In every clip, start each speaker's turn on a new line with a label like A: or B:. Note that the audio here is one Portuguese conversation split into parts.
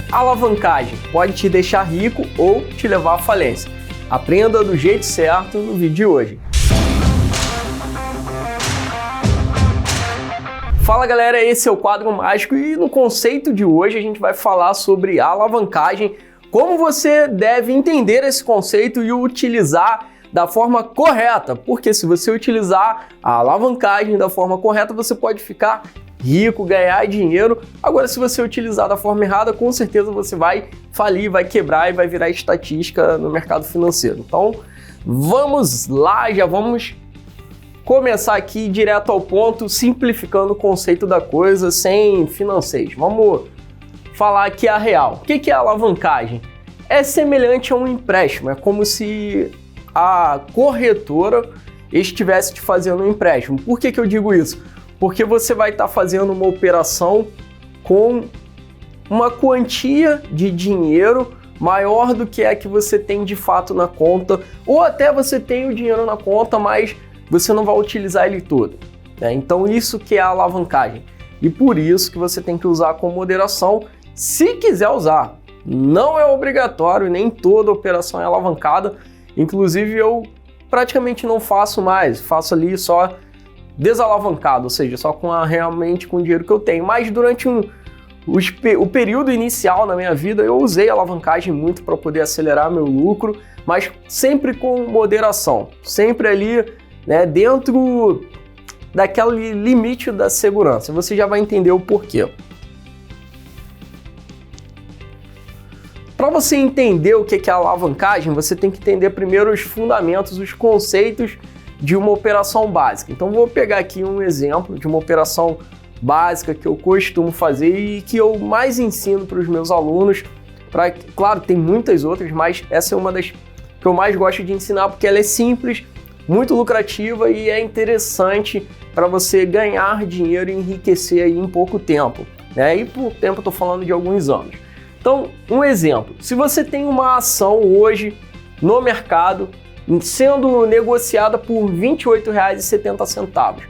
A: A alavancagem pode te deixar rico ou te levar à falência. Aprenda do jeito certo no vídeo de hoje. Fala galera, esse é o Quadro Mágico e no conceito de hoje a gente vai falar sobre a alavancagem, como você deve entender esse conceito e o utilizar da forma correta, porque se você utilizar a alavancagem da forma correta, você pode ficar rico, ganhar dinheiro. Agora, se você utilizar da forma errada, com certeza você vai falir, vai quebrar e vai virar estatística no mercado financeiro. Então, vamos lá, já vamos começar aqui direto ao ponto, simplificando o conceito da coisa, sem financeiros. Vamos falar aqui a real. O que é a alavancagem? É semelhante a um empréstimo, é como se a corretora estivesse te fazendo um empréstimo. Por que eu digo isso? Porque você vai estar fazendo uma operação com uma quantia de dinheiro maior do que a que você tem de fato na conta, ou até você tem o dinheiro na conta, mas você não vai utilizar ele todo, né? Então isso que é a alavancagem. E por isso que você tem que usar com moderação, se quiser usar. Não é obrigatório, nem toda operação é alavancada. Inclusive eu praticamente não faço mais, faço ali só desalavancado, ou seja, só realmente com o dinheiro que eu tenho. Mas durante o período inicial na minha vida, eu usei a alavancagem muito para poder acelerar meu lucro, mas sempre com moderação, sempre ali, né, dentro daquele limite da segurança. Você já vai entender o porquê. Para você entender o que é a alavancagem, você tem que entender primeiro os fundamentos, os conceitos de uma operação básica. Então vou pegar aqui um exemplo de uma operação básica que eu costumo fazer e que eu mais ensino para os meus alunos. Claro, tem muitas outras, mas essa é uma das que eu mais gosto de ensinar porque ela é simples, muito lucrativa e é interessante para você ganhar dinheiro e enriquecer aí em pouco tempo, né? E por tempo eu estou falando de alguns anos. Então, um exemplo, se você tem uma ação hoje no mercado sendo negociada por R$ 28,70,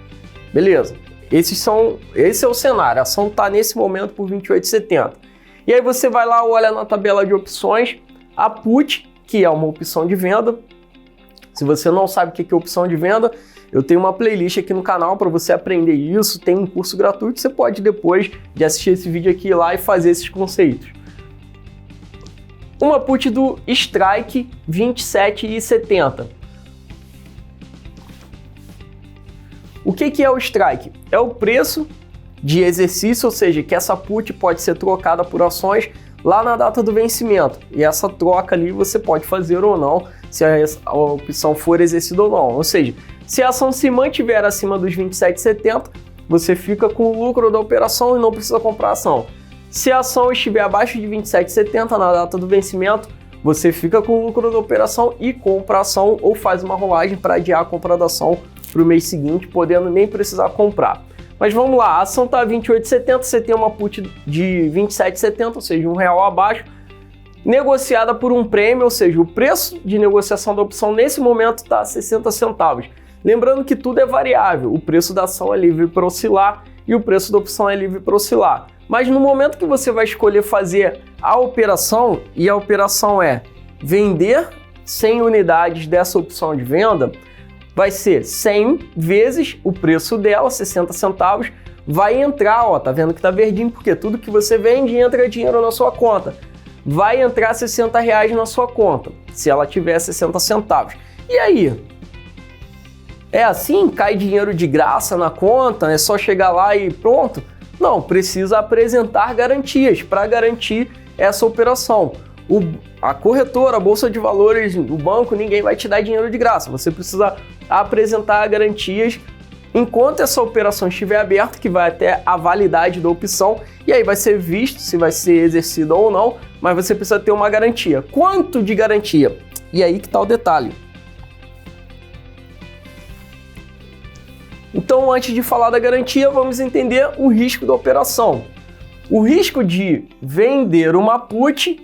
A: beleza, esse é o cenário, a ação está nesse momento por R$ 28,70. E aí você vai lá, olha na tabela de opções, a put, que é uma opção de venda. Se você não sabe o que é opção de venda, eu tenho uma playlist aqui no canal para você aprender isso, tem um curso gratuito, você pode depois de assistir esse vídeo aqui ir lá e fazer esses conceitos. Uma put do strike 27,70. O que é o strike? É o preço de exercício, ou seja, que essa put pode ser trocada por ações lá na data do vencimento. E essa troca ali você pode fazer ou não, se a opção for exercida ou não. Ou seja, se a ação se mantiver acima dos 27,70, você fica com o lucro da operação e não precisa comprar a ação. Se a ação estiver abaixo de 27,70 na data do vencimento, você fica com o lucro da operação e compra a ação ou faz uma rolagem para adiar a compra da ação para o mês seguinte, podendo nem precisar comprar. Mas vamos lá, a ação está a 28,70, você tem uma put de 27,70, ou seja, R$1 abaixo, negociada por um prêmio, ou seja, o preço de negociação da opção nesse momento está a 60 centavos. Lembrando que tudo é variável, o preço da ação é livre para oscilar e o preço da opção é livre para oscilar. Mas no momento que você vai escolher fazer a operação, e a operação é vender 100 unidades dessa opção de venda, vai ser 100 vezes o preço dela, 60 centavos, vai entrar, ó, tá vendo que tá verdinho, porque tudo que você vende entra dinheiro na sua conta. Vai entrar R$60 na sua conta, se ela tiver 60 centavos. E aí? É assim? Cai dinheiro de graça na conta? É só chegar lá e pronto? Não, precisa apresentar garantias para garantir essa operação. A corretora, a bolsa de valores, o banco, ninguém vai te dar dinheiro de graça. Você precisa apresentar garantias enquanto essa operação estiver aberta, que vai até a validade da opção, e aí vai ser visto se vai ser exercida ou não, mas você precisa ter uma garantia. Quanto de garantia? E aí que está o detalhe. Então, antes de falar da garantia, vamos entender o risco da operação. O risco de vender uma put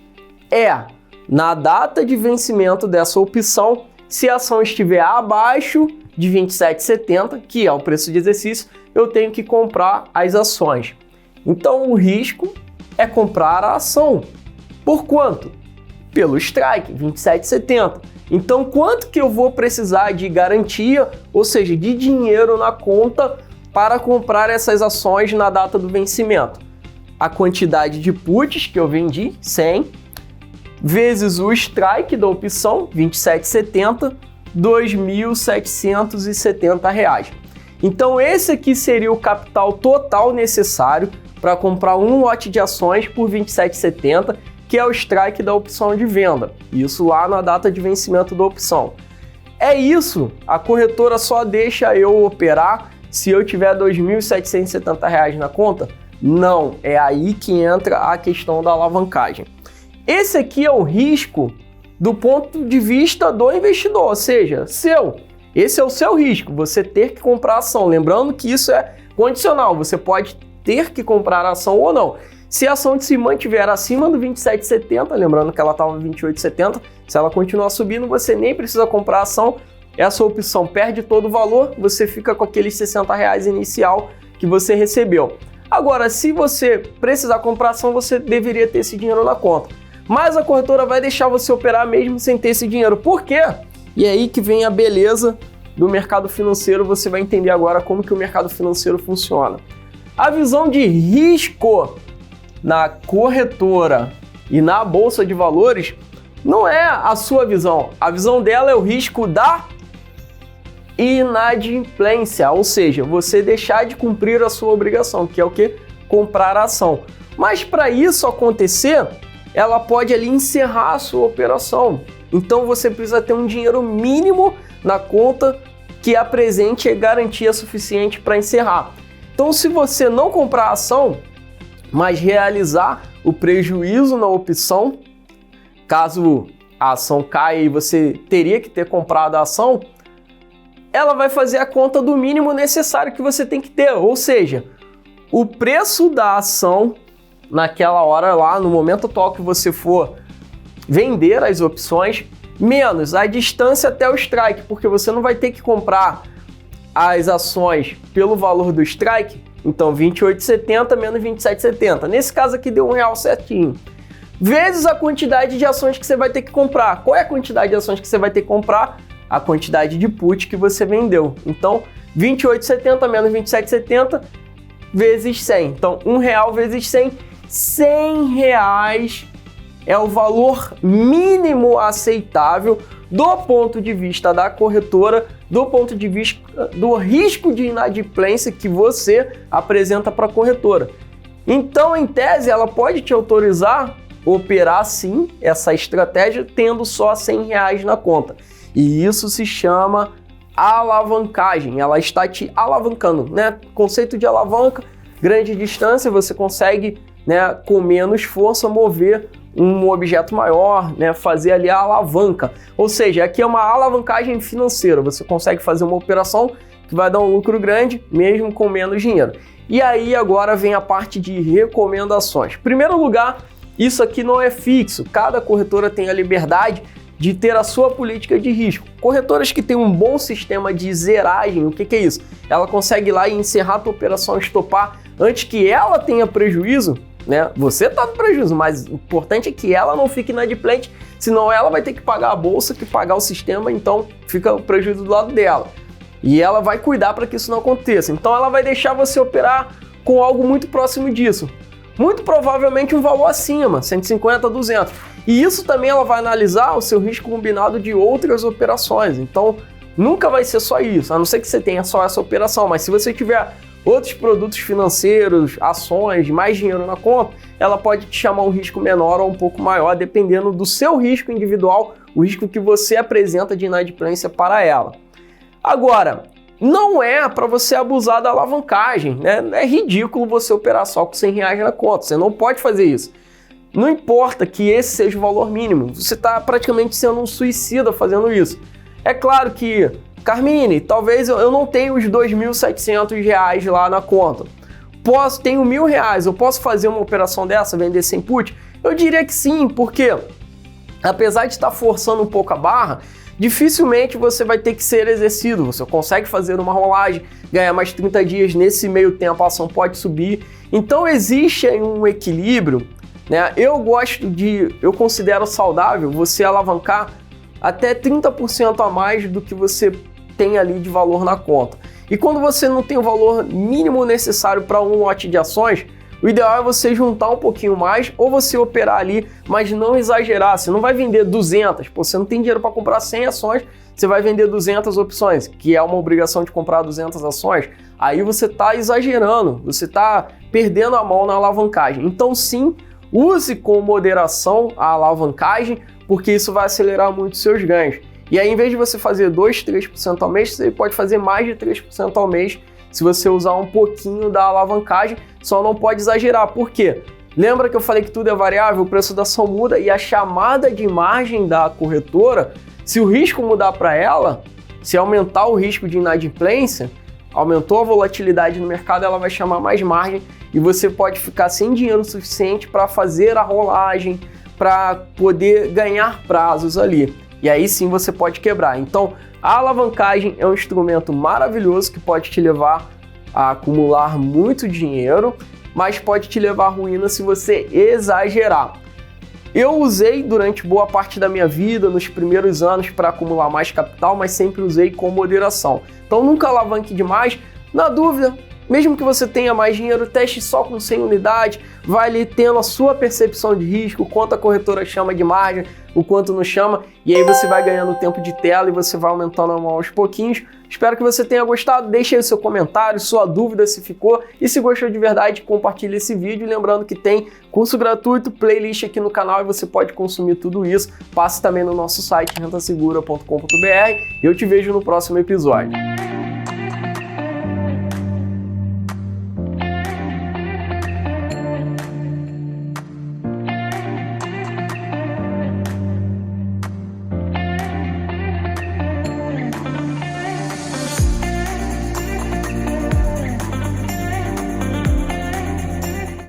A: é na data de vencimento dessa opção, se a ação estiver abaixo de 27,70, que é o preço de exercício, eu tenho que comprar as ações. Então, o risco é comprar a ação. Por quanto? Pelo strike, R$ 27,70. Então, quanto que eu vou precisar de garantia, ou seja, de dinheiro na conta para comprar essas ações na data do vencimento? A quantidade de puts que eu vendi, 100, vezes o strike da opção, R$ 27,70, R$ 2.770. Então, esse aqui seria o capital total necessário para comprar um lote de ações por R$ 27,70, que é o strike da opção de venda. Isso lá na data de vencimento da opção. É isso, a corretora só deixa eu operar se eu tiver R$ 2.770 na conta? Não, é aí que entra a questão da alavancagem. Esse aqui é o risco do ponto de vista do investidor, ou seja, seu. Esse é o seu risco, você ter que comprar ação. Lembrando que isso é condicional, você pode ter que comprar ação ou não. Se a ação se mantiver acima do 27,70, lembrando que ela estava 28,70, se ela continuar subindo, você nem precisa comprar ação. Essa opção perde todo o valor, você fica com aqueles R$60 inicial que você recebeu. Agora, se você precisar comprar ação, você deveria ter esse dinheiro na conta. Mas a corretora vai deixar você operar mesmo sem ter esse dinheiro. Por quê? E é aí que vem a beleza do mercado financeiro, você vai entender agora como que o mercado financeiro funciona. A visão de risco na corretora e na bolsa de valores não é a sua visão. A visão dela é o risco da inadimplência, ou seja, você deixar de cumprir a sua obrigação, que é o que? Comprar a ação. Mas para isso acontecer, ela pode ali encerrar a sua operação. Então você precisa ter um dinheiro mínimo na conta que apresente garantia suficiente para encerrar. Então, se você não comprar a ação, mas realizar o prejuízo na opção, caso a ação caia e você teria que ter comprado a ação, ela vai fazer a conta do mínimo necessário que você tem que ter, ou seja, o preço da ação naquela hora lá, no momento atual que você for vender as opções, menos a distância até o strike, porque você não vai ter que comprar as ações pelo valor do strike. Então, R$ 28,70 menos R$ 27,70. Nesse caso aqui deu R$1 certinho. Vezes a quantidade de ações que você vai ter que comprar. Qual é a quantidade de ações que você vai ter que comprar? A quantidade de put que você vendeu. Então, R$ 28,70 menos R$ 27,70 vezes 100. Então, R$1 vezes 100, R$100 é o valor mínimo aceitável do ponto de vista da corretora, do ponto de vista do risco de inadimplência que você apresenta para a corretora. Então, em tese, ela pode te autorizar a operar sim essa estratégia tendo só R$100 na conta. E isso se chama alavancagem. Ela está te alavancando, né? Conceito de alavanca, grande distância, você consegue, né, com menos força mover um objeto maior, né, fazer ali a alavanca. Ou seja, aqui é uma alavancagem financeira, você consegue fazer uma operação que vai dar um lucro grande, mesmo com menos dinheiro. E aí agora vem a parte de recomendações. Em primeiro lugar, isso aqui não é fixo, cada corretora tem a liberdade de ter a sua política de risco. Corretoras que têm um bom sistema de zeragem, o que é isso? Ela consegue ir lá e encerrar a tua operação, estopar, antes que ela tenha prejuízo, né? Você está no prejuízo, mas o importante é que ela não fique inadimplente, senão ela vai ter que pagar a bolsa, que pagar o sistema, então fica o prejuízo do lado dela. E ela vai cuidar para que isso não aconteça. Então ela vai deixar você operar com algo muito próximo disso. Muito provavelmente um valor acima, 150, 200. E isso também ela vai analisar o seu risco combinado de outras operações. Então nunca vai ser só isso, a não ser que você tenha só essa operação, mas se você tiver outros produtos financeiros, ações, mais dinheiro na conta, ela pode te chamar um risco menor ou um pouco maior, dependendo do seu risco individual, o risco que você apresenta de inadimplência para ela. Agora, não é para você abusar da alavancagem, né? É ridículo você operar só com R$100 na conta, você não pode fazer isso. Não importa que esse seja o valor mínimo, você está praticamente sendo um suicida fazendo isso. É claro que, Carmine, talvez eu não tenha os R$2.700 lá na conta. Tenho R$1.000, eu posso fazer uma operação dessa, vender sem put? Eu diria que sim, porque apesar de estar forçando um pouco a barra, dificilmente você vai ter que ser exercido. Você consegue fazer uma rolagem, ganhar mais 30 dias, nesse meio tempo a ação pode subir. Então existe aí um equilíbrio, né? Eu considero saudável você alavancar até 30% a mais do que você tem ali de valor na conta. E quando você não tem o valor mínimo necessário para um lote de ações, o ideal é você juntar um pouquinho mais ou você operar ali, mas não exagerar. Você não vai vender 200, você não tem dinheiro para comprar 100 ações, você vai vender 200 opções, que é uma obrigação de comprar 200 ações. Aí você está exagerando, você está perdendo a mão na alavancagem. Então sim, use com moderação a alavancagem, porque isso vai acelerar muito os seus ganhos. E aí, em vez de você fazer 2, 3% ao mês, você pode fazer mais de 3% ao mês se você usar um pouquinho da alavancagem, só não pode exagerar. Por quê? Lembra que eu falei que tudo é variável, o preço da ação muda e a chamada de margem da corretora, se o risco mudar para ela, se aumentar o risco de inadimplência, aumentou a volatilidade no mercado, ela vai chamar mais margem e você pode ficar sem dinheiro suficiente para fazer a rolagem, para poder ganhar prazos ali. E aí sim você pode quebrar. Então, a alavancagem é um instrumento maravilhoso que pode te levar a acumular muito dinheiro, mas pode te levar à ruína se você exagerar. Eu usei durante boa parte da minha vida, nos primeiros anos, para acumular mais capital, mas sempre usei com moderação. Então nunca alavanque demais. Na dúvida, mesmo que você tenha mais dinheiro, teste só com 100 unidades, vai ali tendo a sua percepção de risco, o quanto a corretora chama de margem, o quanto não chama, e aí você vai ganhando tempo de tela e você vai aumentando a mão aos pouquinhos. Espero que você tenha gostado, deixe aí o seu comentário, sua dúvida se ficou, e se gostou de verdade, compartilhe esse vídeo, lembrando que tem curso gratuito, playlist aqui no canal e você pode consumir tudo isso. Passe também no nosso site rentasegura.com.br e eu te vejo no próximo episódio.